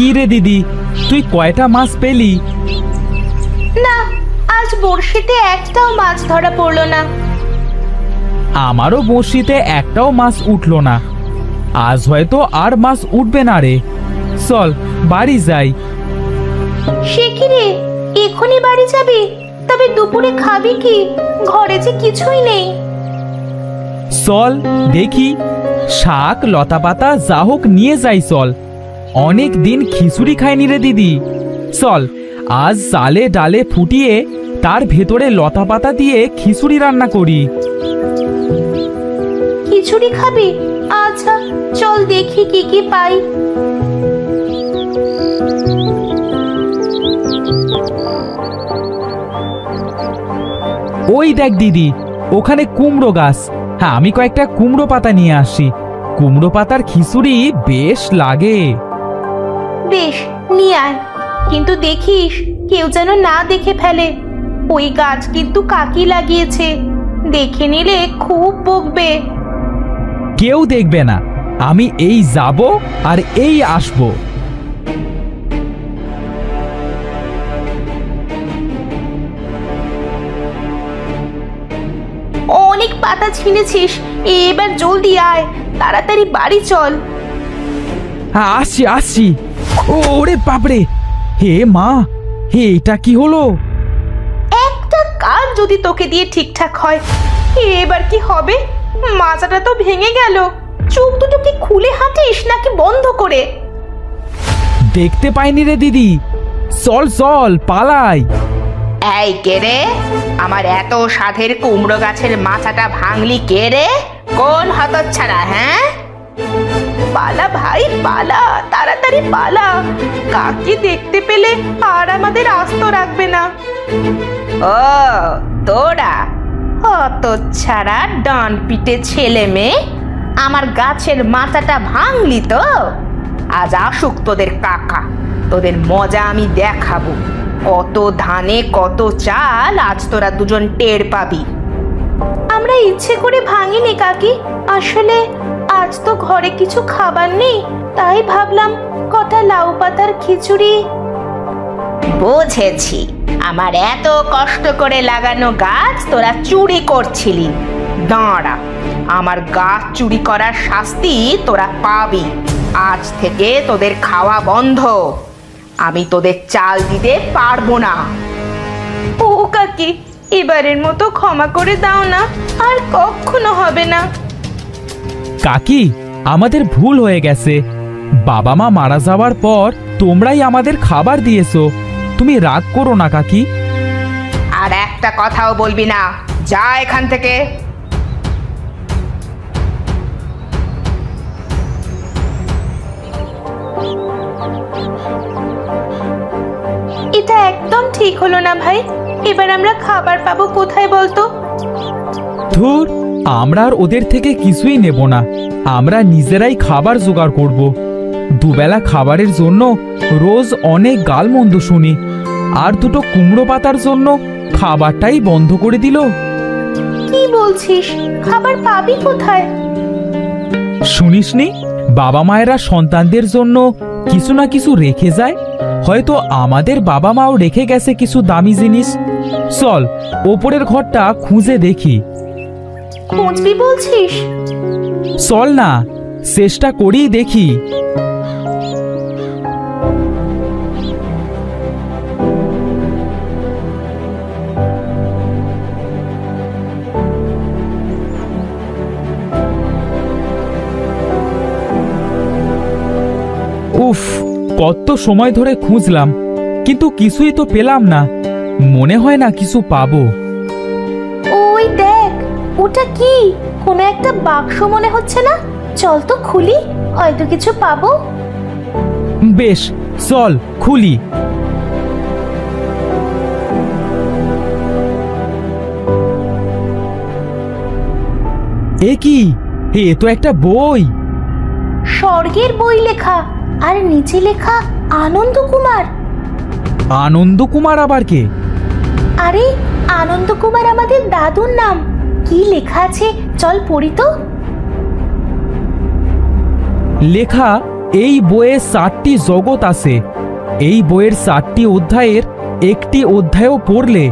কি রে দিদি, তুই কয়টা মাছ পেলি? না, আজ বড়শিতে একটাও মাছ ধরা পড়লো না। আমারও বড়শিতে একটাও মাছ উঠলো না। আজ হয়তো আর মাছ উঠবে না রে। চল বাড়ি যাই। সে কি রে, এখনই বাড়ি যাবি? তবে দুপুরে খাবি কি? ঘরে যে কিছুই নেই। চল দেখি, শাক লতা পাতা যা হোক নিয়ে যাই। চল, অনেক দিন খিচুড়ি খাইনি রে দিদি। চল আজ চালে ডালে ফুটিয়ে তার ভেতরে লতা পাতা দিয়ে খিচুড়ি রান্না করি। খিচুড়ি খাবি? আচ্ছা চল দেখি কি কি পাই। ওই দেখ দিদি, ওখানে কুমড়ো গাছ। হ্যাঁ, আমি কয়েকটা কুমড়ো পাতা নিয়ে আসি। কুমড়ো পাতার খিচুড়ি বেশ লাগে। বেশ, নিয়ে আয়, কিন্তু দেখিস কেউ যেন না দেখে ফেলে। ওই গাছ কিন্তু কাকি লাগিয়েছে, দেখে নিলে খুব বকবে। কেউ দেখবে না, আমি এই যাব আর এই আসবো। অনেক পাতা ছিঁড়েছিস, এবার জলদি আয়, তাড়াতাড়ি বাড়ি চল। হ্যাঁ আসছি আসছি। ওরে বাপরে, হে মা, হে এটা কি হলো? একটা কাজ যদি তোকে দিয়ে ঠিকঠাক হয়, এবার কি হবে? মাজাটা তো ভেঙে গেল। চোখ দুটো কি খুলে হাঁটিস নাকি বন্ধ করে? দেখতে পাইনি রে দিদি। চল চল পালাই। এই কে রে? আমার এত সাধের কুমড়ো গাছের মাথাটা ভাঙলি কে রে? কোন হতচ্ছাড়া? হ্যাঁ, পালা ভাই পালা, তাড়াতাড়ি পালা। কাকি দেখতে পেলে আর আমাদের আস্ত রাখবে না। ও তোরা হতচ্ছাড়া ডান পিটে ছেলে মেয়ে, আমার গাছের মাথাটা ভাঙলি তো? আজ আসুক তোদের কাকা, তোদের মজা আমি দেখাবো। কত ধানে কত চাল আজ তোরা দুজন টের পাবি। আমরা ইচ্ছে করে ভাঙিনি কাকি, আসলে আজ তো ঘরে কিছু খাবার নেই, তাই ভাবলাম কটা লাউ পাতার খিচুড়ি। বুঝেছি, আমার এত কষ্ট করে লাগানো গাছ তোরা চুরি করছিলি। দাঁড়া, আমার গাছ চুরি করার শাস্তি তোরা পাবি। আজ থেকে তোদের খাওয়া বন্ধ। আমি তোদের চাল দিতে পারবো না। ও কাকি, এবারের মতো ক্ষমা করে দাও না, আর কখনো হবে না। কাকি, আমাদের ভুল হয়ে গেছে। বাবা মা মারা যাওয়ার পর তোমরাই আমাদের খাবার দিয়েছো। তুমি রাগ করো না কাকি। আর একটা কথাও বলবি না, যা এখান থেকে। এটা একদম ঠিক হলো না ভাই। এবার আমরা খাবার পাবো কোথায় বলতো? ধুর, আমরা আর ওদের থেকে কিছুই নেব না। আমরা নিজেরাই খাবার জোগাড় করব। দুবেলা খাবারের জন্য রোজ অনেক গালমন্দ শুনি, আর দুটো কুমড়ো পাতার জন্য খাবারটাই বন্ধ করে দিল। কি বলছিস? খাবার পাবি কোথায়? শুনিসনি, বাবা মায়েরা সন্তানদের জন্য কিছু না কিছু রেখে যায়। হয়তো আমাদের বাবা মাও রেখে গেছে কিছু দামি জিনিস। চল ওপরের ঘরটা খুঁজে দেখি। খুঁজবি বলছিস? চল না, চেষ্টা করেই দেখি। উফ, কত সময় ধরে খুঁজলাম, কিন্তু কিছুই তো পেলাম না। মনে হয় না কিছু পাবো। ওই দেখ, ওটা কি? কোনো একটা বাক্স মনে হচ্ছে না? চল তো খুলি, হয়তো কিছু পাবো। বেশ, চল খুলি। এ কি? এ তো একটা বই। স্বর্গের বই লেখা, আর নিচে লেখা আনন্দ কুমার। আনন্দ কুমার আবার কে? আরে, আনন্দ কুমার আমাদের দাদুর নাম। কি লেখা আছে চল পড়ি তো। লেখা এই বইয়ে 4টি জগৎ আছে। এই বইয়ের 4টি অধ্যায়ের একটি অধ্যায়ও পড়লে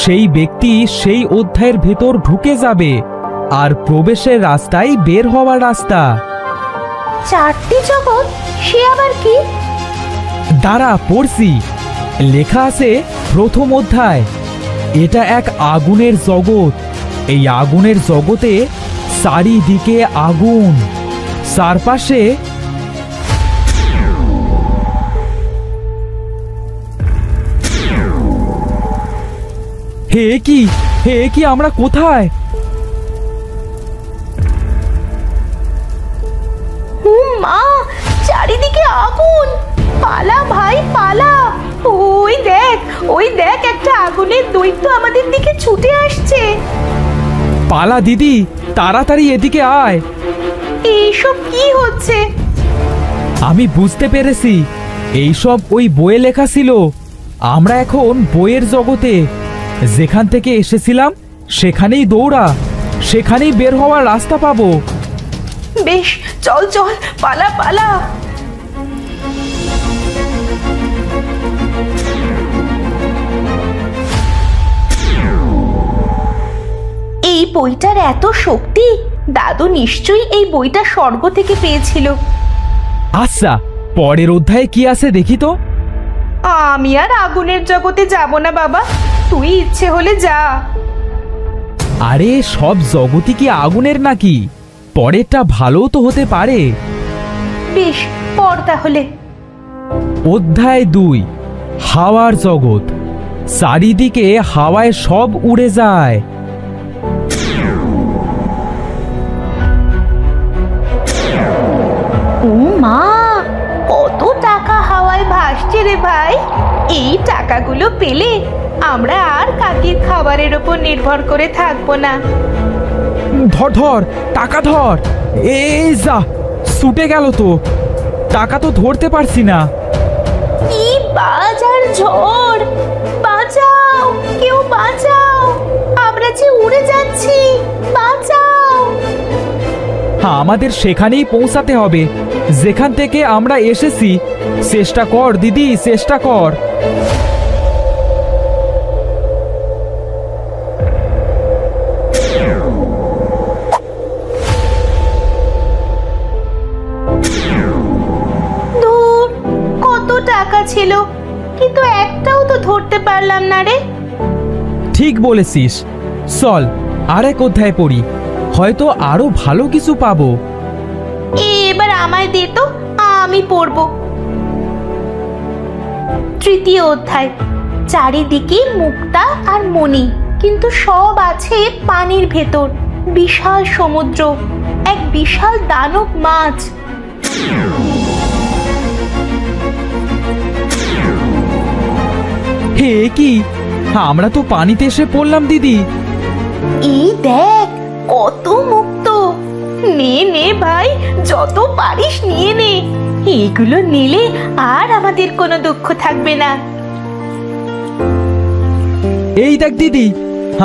সেই ব্যক্তি সেই অধ্যায়ের ভেতর ঢুকে যাবে, আর প্রবেশের রাস্তাই বের হওয়ার রাস্তা। 4টি জগৎ? সে আবার কি? দাঁড়া পড়ছি। লেখা আছে প্রথম অধ্যায়, এটা এক আগুনের জগৎ। এই আগুনের জগতে চারিদিকে আগুন, চারপাশে হে কি আমরা কোথায়? মা, চারিদিকে আগুন! পালা ভাই পালা! ওই দেখ একটা আগুনের দৈত্য আমাদের দিকে ছুটে আসছে। পালা দিদি, তাড়াতাড়ি এদিকে আয়। এইসব কি হচ্ছে? আমি বুঝতে পেরেছি, এইসব ওই বইয়ে লেখা ছিল। আমরা এখন বইয়ের জগতে। যেখান থেকে এসেছিলাম সেখানেই দৌড়া, সেখানেই বের হওয়ার রাস্তা পাবো। বেশ, চল চল, পালা পালা। এই বইটার এত শক্তি! দাদু নিশ্চয়ই এই বইটা স্বর্গ থেকে পেয়েছিল। আচ্ছা, পরের অধ্যায়ে কি আছে দেখি তো। আমি আর আগুনের জগতে যাব না বাবা, তুই ইচ্ছে হলে যা। আরে সব জগতই কি আগুনের নাকি? পরেরটা ভালোও তো হতে পারে। বেশ, পড় তাহলে। অধ্যায় 2, হাওয়ার জগৎ। চারিদিকে হাওয়ায় সব উড়ে যায়। ও মা, কত টাকা হাওয়ায় ভাসছে রে ভাই! এই টাকাগুলো পেলে আমরা আর কাকির খাবারের উপর নির্ভর করে থাকবো না। ধর ধর, টাকা ধর। এই যা, ছুটে গেল তো। টাকা তো ধরতে পারছি না। কি বাজার ঝড়! বাঁচাও, কেউ বাঁচাও! আমরা যে উড়ে যাচ্ছি, বাঁচাও! আমাদের সেখানেই পৌঁছাতে হবে যেখান থেকে আমরা এসেছি। চেষ্টা কর দিদি, চেষ্টা কর। ধুর, কত টাকা ছিল, কিন্তু একটাও তো ধরতে পারলাম না রে। ঠিক বলেছিস, চল আরেক অধ্যায় পড়ি, হয়তো আরো ভালো কিছু পাবো। এবার আমায় দে তো, আমি পড়বো। 3য় অধ্যায়, চারিদিকে মুক্তা আর মণি, কিন্তু সব আছে পানির ভেতর। বিশাল সমুদ্র, এক বিশাল দানব মাছ। হে কি, আমরা তো পানিতে এসে পড়লাম দিদি। এই দেখ, কত মুক্ত! নে নে ভাই, যত পারিস নিয়ে নে। এগুলো নিলে আর আমাদের কোনো দুঃখ থাকবে না। এই দেখ দিদি,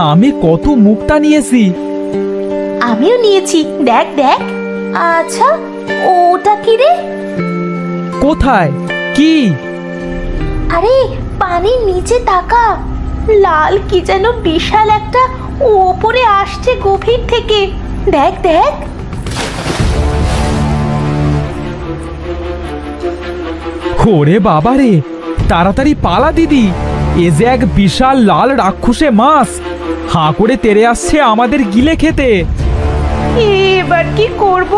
আমি কত মুক্তা নিয়েছি। আমিও নিয়েছি, দেখ দেখ। আচ্ছা, ওটা কি রে? কোথায়? কি? আরে পানির নিচে তাকা, লাল কি যেন বিশাল একটা ওপরে আসছে গভীর থেকে। দেখ দেখ। ওরে বাবা রে, তাড়াতাড়ি পালা দিদি। এ যে এক বিশাল লাল রাক্ষসে মাছ, হাঁ করে তেড়ে আসছে আমাদের গিলে খেতে। এবার কি করব?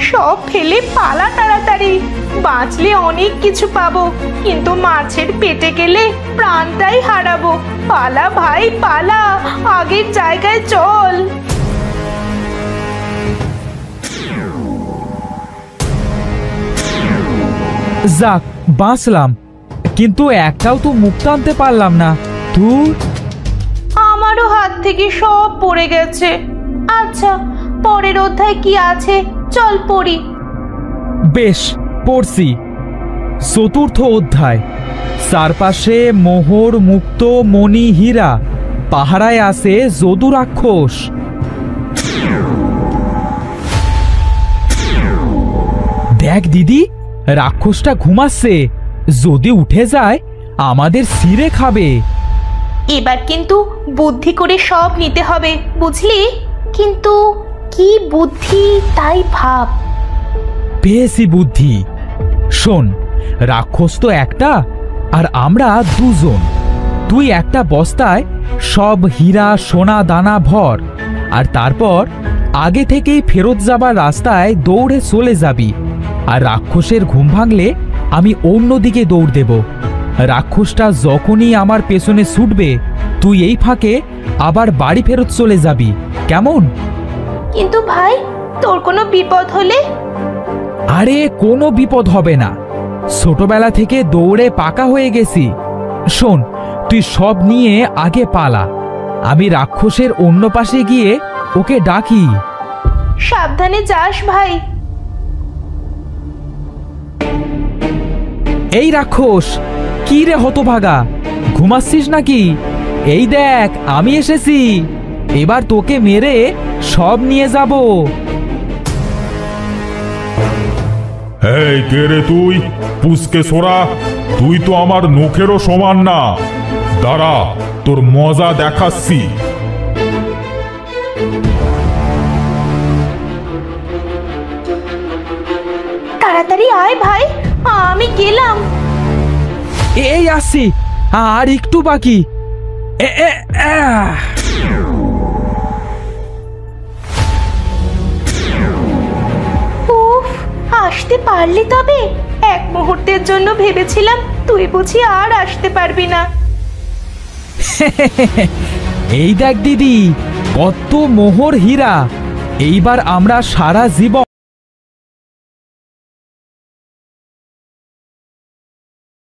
সব ফেলে পালা তাড়াতাড়ি, বাঁচলে অনেক কিছু পাবো, কিন্তু মাছের পেটে গেলে প্রাণটাই হারাবো। পালা ভাই পালা, আগের জায়গায় চল। যাক, বাঁচলাম, কিন্তু একটাও তো মুক্তা আনতে পারলাম না। তুই? আমারও হাত থেকে সব পড়ে গেছে। আচ্ছা, পরের অধ্যায় কি আছে চল পড়ি। বেশ, পড়ছি। 4র্থ অধ্যায়, চারপাশে মোহর মুক্ত মণি হীরা, পাহারায় আছে যদু রাক্ষস। দেখ দিদি, রাক্ষসটা ঘুমাচ্ছে, যদি উঠে যায় আমাদের ছিঁড়ে খাবে। এবার কিন্তু বুদ্ধি করে সব নিতে হবে, বুঝলি? কিন্তু কি বুদ্ধি তাই ভাব। পেয়েছি বুদ্ধি। শোন, রাক্ষস তো একটা আর আমরা দুজন। তুই একটা বস্তায় সব হীরা সোনা দানা ভর, আর তারপর আগে থেকেই ফেরত যাবার রাস্তায় দৌড়ে চলে যাবি। আর রাক্ষসের ঘুম ভাঙলে আমি অন্যদিকে দৌড় দেব। রাক্ষসটা যখনই আমার পেছনে ছুটবে তুই এই ফাঁকে আবার বাড়ি ফেরত চলে যাবি, কেমন? কিন্তু ভাই, তোর কোনো বিপদ হলে? আরে কোনো বিপদ হবে না, ছোটবেলা থেকে দৌড়ে পাকা হয়ে গেছি। শোন, তুই সব নিয়ে আগে পালা, আমি রাক্ষসের অন্য পাশে গিয়ে ওকে ডাকি। সাবধানে যাস ভাই। এই রাক্ষস, কি রে হতভাগা, ঘুমাচ্ছিস নাকি? এই দেখ, আমি এসেছি, এবার তোকে মেরে সব নিয়ে যাব। এই কে রে তুই? পুচকে সোরা, তুই তো আমার নখেরও সমান না। দাঁড়া, তোর মজা দেখাচ্ছি। তাড়াতাড়ি আয় ভাই, আমি গেলাম। এই আসছি, আর একটু বাকি। এ, এ, আহ! উফ, আসতে পারলি তবে? এক মুহূর্তের জন্য ভেবেছিলাম তুই বুঝি আর আসতে পারবি না। এই দেখ দিদি, কত মোহর হীরা। এইবার আমরা সারা জীবন